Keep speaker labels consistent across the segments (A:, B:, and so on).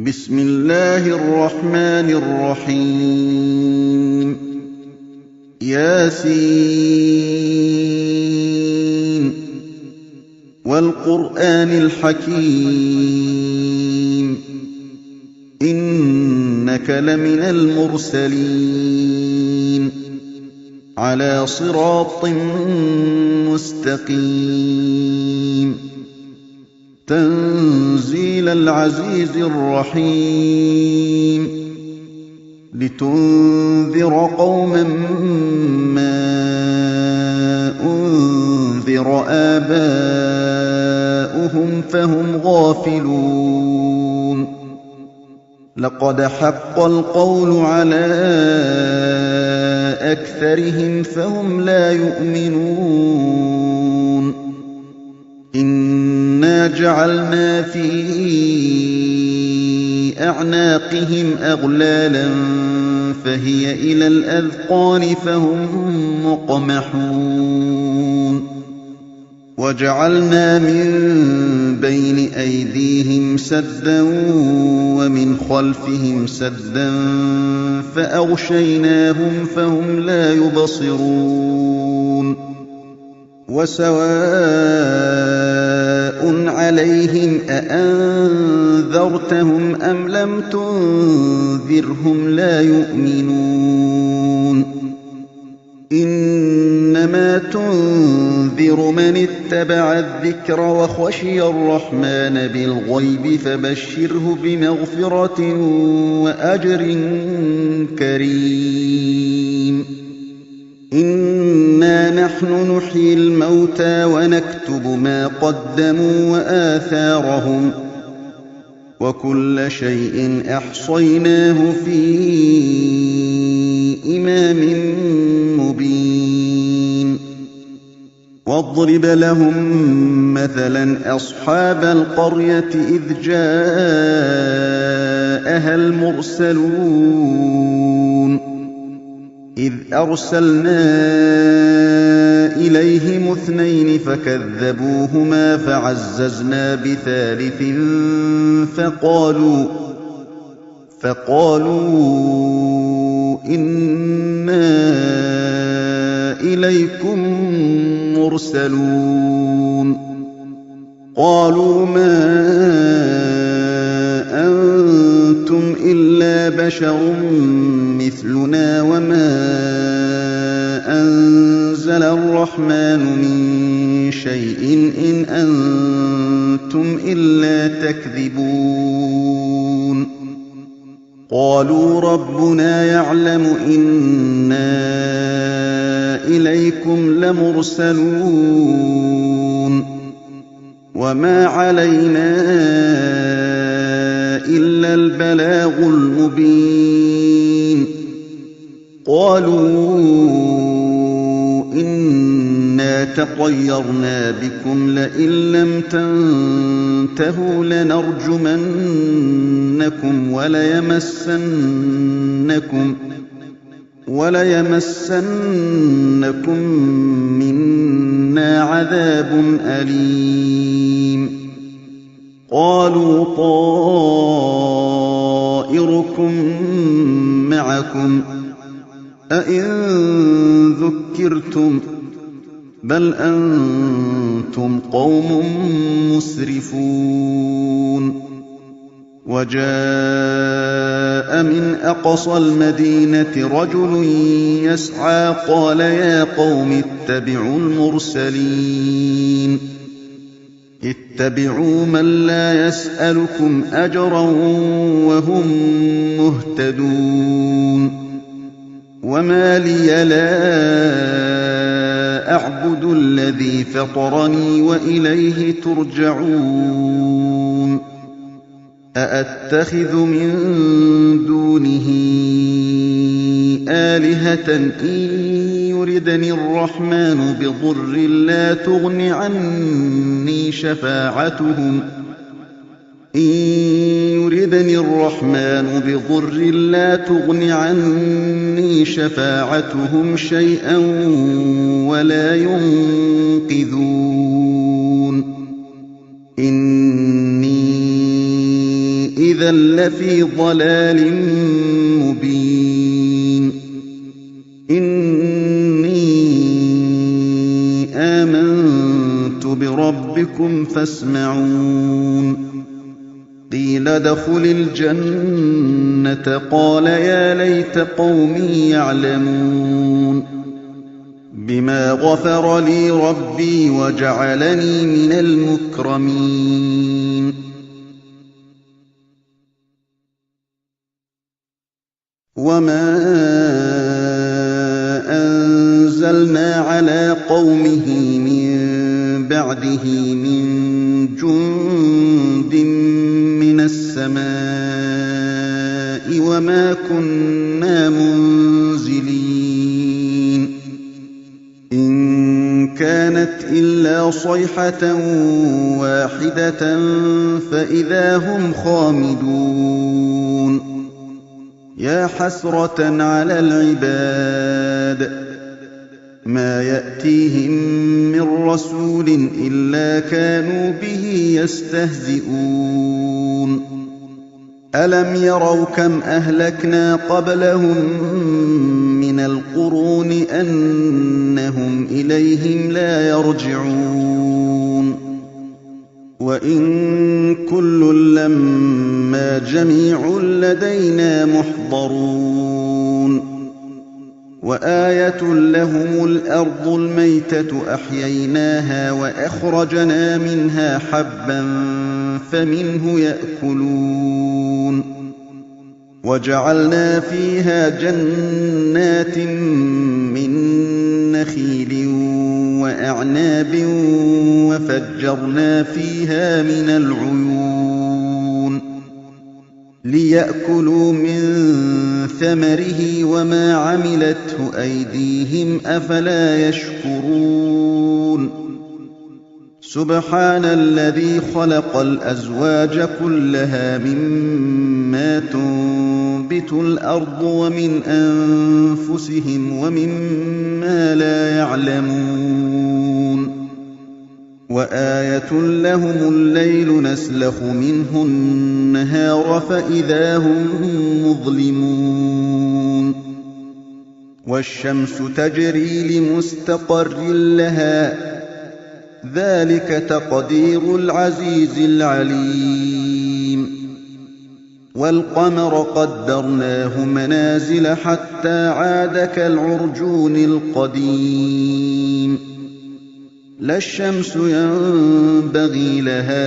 A: بسم الله الرحمن الرحيم ياسين والقرآن الحكيم إنك لمن المرسلين على صراط مستقيم تنزيل العزيز الرحيم لتنذر قوما ما أنذر آباؤهم فهم غافلون لقد حق القول على أكثرهم فهم لا يؤمنون إنا جعلنا في أعناقهم أغلالا فهي إلى الأذقان فهم مقمحون وجعلنا من بين أيديهم سدا ومن خلفهم سدا فأغشيناهم فهم لا يبصرون وسواء عليهم أأنذرتهم أم لم تنذرهم لا يؤمنون إنما تنذر من اتبع الذكر وخشي الرحمن بالغيب فبشره بمغفرة وأجر كريم إنا نحن نحيي الموتى ونكتب ما قدموا وآثارهم وكل شيء أحصيناه في إمام مبين واضرب لهم مثلا أصحاب القرية إذ جاءها المرسلون إذ أرسلنا إليهم اثنين فكذبوهما فعززنا بثالث فقالوا إنا إليكم مرسلون قالوا ما أنتم إلا بشر مثلنا وما أنزل الرحمن من شيء إن أنتم إلا تكذبون قالوا ربنا يعلم إنا إليكم لمرسلون وما علينا إلا البلاغ المبين قالوا إنا تطيرنا بكم لئن لم تنتهوا لنرجمنكم وليمسنكم منا عذاب أليم قالوا طائركم معكم أئن ذكرتم بل أنتم قوم مسرفون وجاء من أقصى المدينة رجل يسعى قال يا قوم اتبعوا المرسلين اتبعوا من لا يسألكم أجرا وهم مهتدون وما لي لا أعبد الذي فطرني وإليه ترجعون أأتخذ من دونه آلهة إن يردني الرحمن بضر لا تغن عني شفاعتهم شيئا ولا ينقذون إني إِذًا لَّفِي ضَلَالٍ مُّبِينٍ إِنِّي آمَنتُ بِرَبِّكُمْ فَاسْمَعُونِ قِيلَ ادْخُلِ الْجَنَّةَ قَالَ يَا لَيْتَ قَوْمِي يَعْلَمُونَ بِمَا غَفَرَ لِي رَبِّي وَجَعَلَنِي مِنَ الْمُكْرَمِينَ وَمَا أَنزَلْنَا عَلَىٰ قَوْمِهِ مِن بَعْدِهِ مِن جُندٍ مِّنَ السَّمَاءِ وَمَا كُنَّا مُنزِلِينَ إِن كَانَتْ إِلَّا صَيْحَةً وَاحِدَةً فَإِذَا هُمْ خَامِدُونَ يَا حَسْرَةً عَلَى الْعِبَادِ مَا يَأْتِيهِم مِّن رَّسُولٍ إِلَّا كَانُوا بِهِ يَسْتَهْزِئُونَ أَلَمْ يَرَوْا كَمْ أَهْلَكْنَا قَبْلَهُم مِّنَ الْقُرُونِ أَنَّهُمْ إِلَيْهِمْ لَا يَرْجِعُونَ وَإِن كُلٌّ لَّمَّا جَمِيعٌ لَّدَيْنَا مُحْضَرُونَ وَآيَةٌ لَّهُمُ الْأَرْضُ الْمَيْتَةُ أَحْيَيْنَاهَا وَأَخْرَجْنَا مِنْهَا حَبًّا فَمِنْهُ يَأْكُلُونَ وَجَعَلْنَا فِيهَا جَنَّاتٍ مِّن نَّخِيلٍ وَأَعْنَابٍ وَفَجَّرْنَا فِيهَا مِنَ الْعُيُونِ لِيَأْكُلُوا مِن ثَمَرِهِ وَمَا عَمِلَتْهُ أَيْدِيهِمْ ۖ أَفَلَا يَشْكُرُونَ سُبْحَانَ الَّذِي خَلَقَ الْأَزْوَاجَ كُلَّهَا مِمَّا تُنبِتُ الْأَرْضُ وَمِنْ أَنفُسِهِمْ وَمِمَّا لَا يَعْلَمُونَ وَآيَةٌ لَّهُمُ اللَّيْلُ نَسْلَخُ مِنْهُ النَّهَارَ فَإِذَا هُم مُّظْلِمُونَ وَالشَّمْسُ تَجْرِي لِمُسْتَقَرٍّ لَّهَا ۚ ذَٰلِكَ تَقْدِيرُ الْعَزِيزِ الْعَلِيمِ وَالْقَمَرَ قَدَّرْنَاهُ مَنَازِلَ حَتَّىٰ عَادَ كَالْعُرْجُونِ الْقَدِيمِ لا الشمس ينبغي لها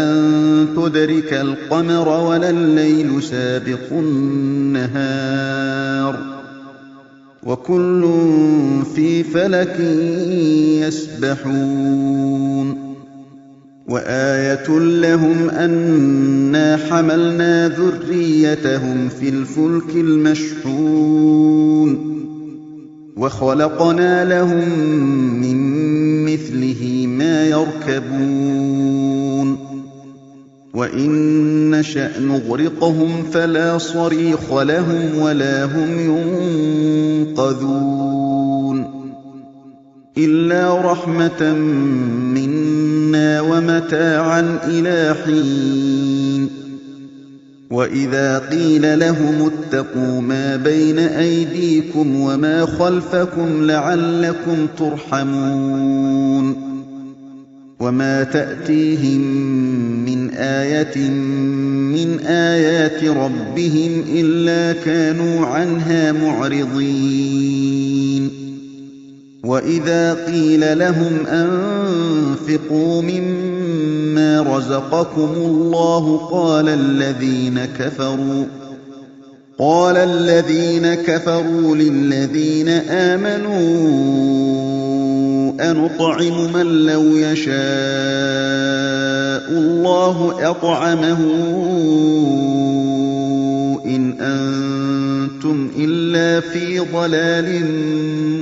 A: أن تدرك القمر ولا الليل سابق النهار وكل في فلك يسبحون وآية لهم أنا حملنا ذريتهم في الفلك المشحون وخلقنا لهم من مثله ما يركبون وإن نشأ نغرقهم فلا صريخ لهم ولا هم ينقذون إلا رحمة منا ومتاعا إلى حين وإذا قيل لهم اتقوا ما بين أيديكم وما خلفكم لعلكم ترحمون وما تأتيهم من آية من آيات ربهم إلا كانوا عنها معرضين وإذا قيل لهم أنفقوا مما رزقكم الله قال الذين كفروا للذين آمنوا أنطعم من لو يشاء الله أطعمه إن أنتم إلا في ضلال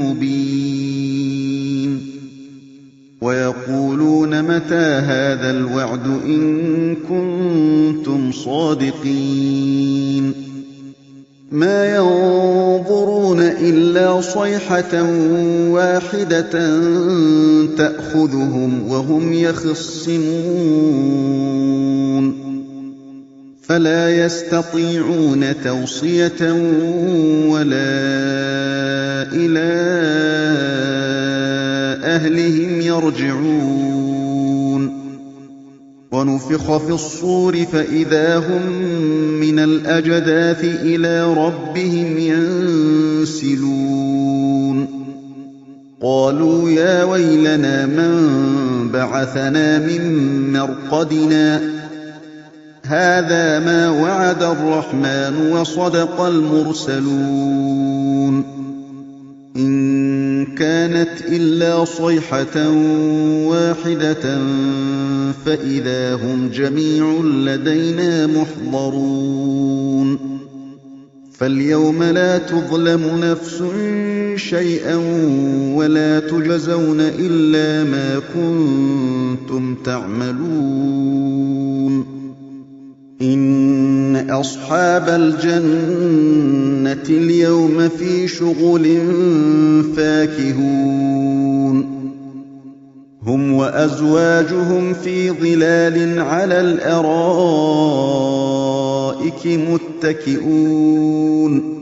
A: مبين ويقولون متى هذا الوعد إن كنتم صادقين ما ينظرون إلا صيحة واحدة تأخذهم وهم يخصمون فَلَا يَسْتَطِيعُونَ تَوْصِيَةً وَلَا إِلَىٰ أَهْلِهِمْ يَرْجِعُونَ وَنُفِخَ فِي الصُّورِ فَإِذَا هُم مِّنَ الْأَجْدَاثِ إِلَىٰ رَبِّهِمْ يَنسِلُونَ قَالُوا يَا وَيْلَنَا مَن بَعَثَنَا مِن مَّرْقَدِنَا هَٰذَا مَا وَعَدَ الرَّحْمَٰنُ وَصَدَقَ الْمُرْسَلُونَ إِن كَانَتْ إِلَّا صَيْحَةً وَاحِدَةً فَإِذَا هُمْ جَمِيعٌ لَّدَيْنَا مُحْضَرُونَ فَالْيَوْمَ لَا تُظْلَمُ نَفْسٌ شَيْئًا وَلَا تُجْزَوْنَ إِلَّا مَا كُنتُمْ تَعْمَلُونَ إِنَّ أَصْحَابَ الْجَنَّةِ الْيَوْمَ فِي شُغُلٍ فَاكِهُونَ هُمْ وَأَزْوَاجُهُمْ فِي ظِلَالٍ عَلَى الْأَرَائِكِ مُتَّكِئُونَ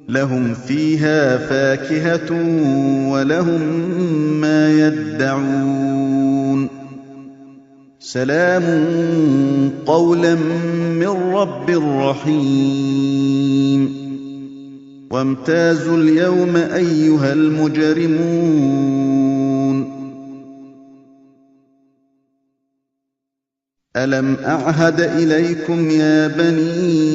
A: لَهُمْ فِيهَا فَاكِهَةٌ وَلَهُم مَّا يَدَّعُونَ سَلَامٌ قَوْلًا مِّن رَّبٍّ رَّحِيمٍ وَامْتَازُوا الْيَوْمَ أَيُّهَا الْمُجْرِمُونَ أَلَمْ أَعْهَدْ إِلَيْكُمْ يَا بَنِي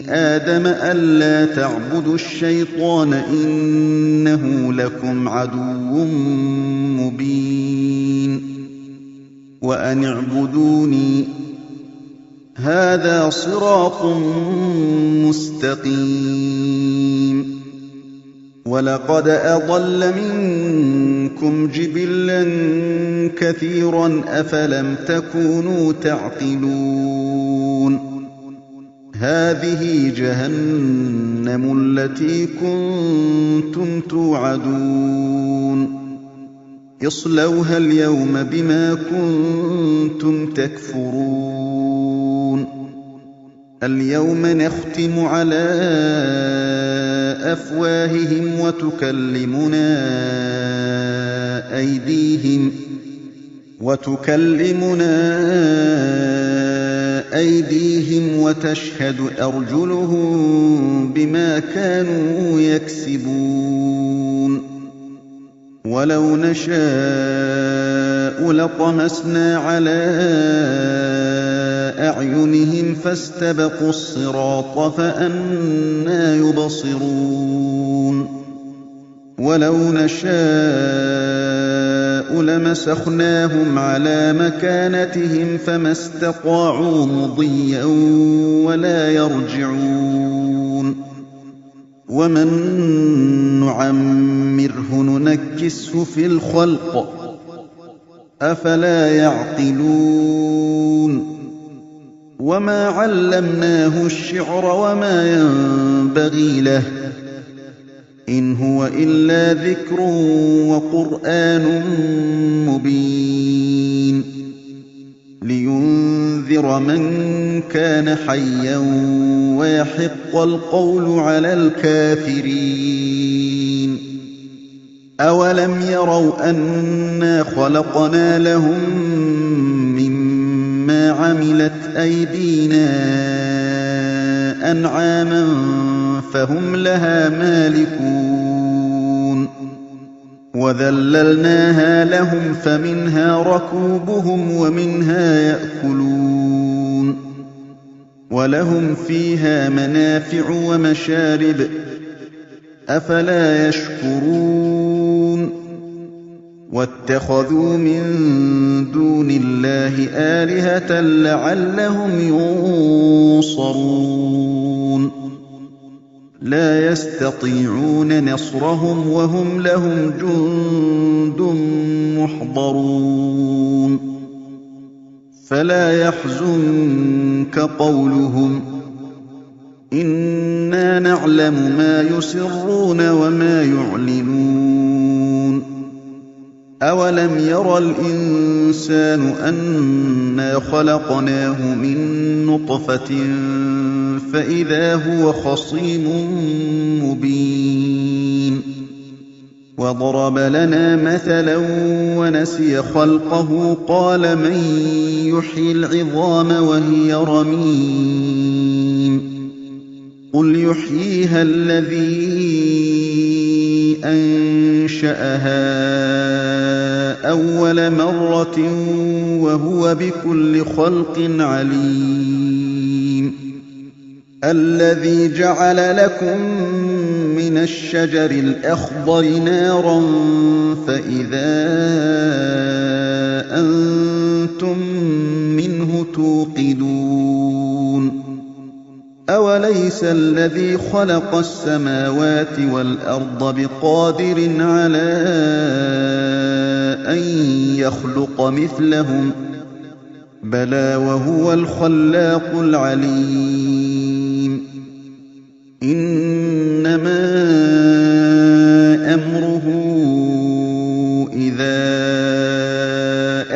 A: آدَمَ أَلَّا تَعْبُدُوا الشَّيْطَانَ إِنَّهُ لَكُمْ عَدُوٌّ مُّبِينٌ وَأَنِ اعْبُدُونِي هَٰذَا صِرَاطٌ مُّسْتَقِيمٌ وَلَقَدْ أَضَلَّ مِنكُمْ جِبِلًّا كَثِيرًا أَفَلَمْ تَكُونُوا تَعْقِلُونَ هَٰذِهِ جَهَنَّمُ الَّتِي كُنتُمْ تُوعَدُونَ اصْلَوْهَا الْيَوْمَ بِمَا كُنتُمْ تَكْفُرُونَ الْيَوْمَ نَخْتِمُ عَلَىٰ أَفْوَاهِهِمْ وَتُكَلِّمُنَا أَيْدِيهِمْ وَتَشْهَدُ أَرْجُلُهُم بِمَا كَانُوا يَكْسِبُونَ وَلَوْ نَشَاءُ لَطَمَسْنَا عَلَىٰ أَعْيُنِهِمْ فَاسْتَبَقُوا الصِّرَاطَ فَأَنَّىٰ يُبْصِرُونَ وَلَوْ نَشَاءُ لَمَسَخْنَاهُمْ عَلَىٰ مَكَانَتِهِمْ فَمَا اسْتَطَاعُوا مُضِيًّا وَلَا يَرْجِعُونَ وَمَن نُّعَمِّرْهُ نُنَكِّسْهُ فِي الْخَلْقِ ۖ أَفَلَا يَعْقِلُونَ وَمَا عَلَّمْنَاهُ الشِّعْرَ وَمَا يَنبَغِي لَهُ ۚ إِنْ هُوَ إِلَّا ذِكْرٌ وَقُرْآنٌ مُّبِينٌ لِّيُنذِرَ مَن كَانَ حَيًّا وَيَحِقَّ الْقَوْلُ عَلَى الْكَافِرِينَ أَوَلَمْ يَرَوْا أَنَّا خَلَقْنَا لَهُم مِّمَّا عَمِلَتْ أَيْدِينَا أَنْعَامًا فَهُمْ لَهَا مَالِكُونَ وَذَلَّلْنَاهَا لَهُمْ فَمِنْهَا رَكُوبُهُمْ وَمِنْهَا يَأْكُلُونَ وَلَهُمْ فِيهَا مَنَافِعُ وَمَشَارِبُ ۖ أَفَلَا يَشْكُرُونَ وَاتَّخَذُوا مِن دُونِ اللَّهِ آلِهَةً لَّعَلَّهُمْ يُنصَرُونَ لَا يَسْتَطِيعُونَ نَصْرَهُمْ وَهُمْ لَهُمْ جُندٌ مُّحْضَرُونَ فَلَا يَحْزُنكَ قَوْلُهُمْ ۘ إِنَّا نَعْلَمُ مَا يُسِرُّونَ وَمَا يُعْلِنُونَ أَوَلَمْ يَرَ الْإِنسَانُ أَنَّا خَلَقْنَاهُ مِن نُّطْفَةٍ فَإِذَا هُوَ خَصِيمٌ مُّبِينٌ وَضَرَبَ لَنَا مَثَلًا وَنَسِيَ خَلْقَهُ قَالَ مَن يُحْيِي الْعِظَامَ وَهِيَ رَمِيمٌ قُلْ يُحْيِيهَا الَّذِي أَنشَأَهَا أَوَّلَ مَرَّةٍ وَهُوَ بِكُلِّ خَلْقٍ عَلِيمٌ الَّذِي جَعَلَ لَكُم مِّنَ الشَّجَرِ الْأَخْضَرِ نَارًا فَإِذَا أَنتُم مِّنْهُ تُوقِدُونَ أَوَلَيْسَ الَّذِي خَلَقَ السَّمَاوَاتِ وَالْأَرْضَ بِقَادِرٍ عَلَىٰ أَن يَخْلُقَ مِثْلَهُم ۚ بَلَىٰ وَهُوَ الْخَلَّاقُ الْعَلِيمُ إِنَّمَا أَمْرُهُ إِذَا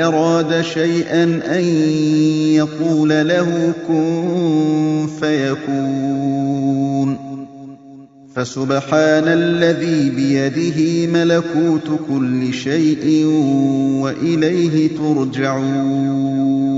A: أَرَادَ شَيْئًا أَن يَقُولَ لَهُ كُن فَيَكُونُ فَسُبْحَانَ الَّذِي بِيَدِهِ مَلَكُوتُ كُلِّ شَيْءٍ وَإِلَيْهِ تُرْجَعُونَ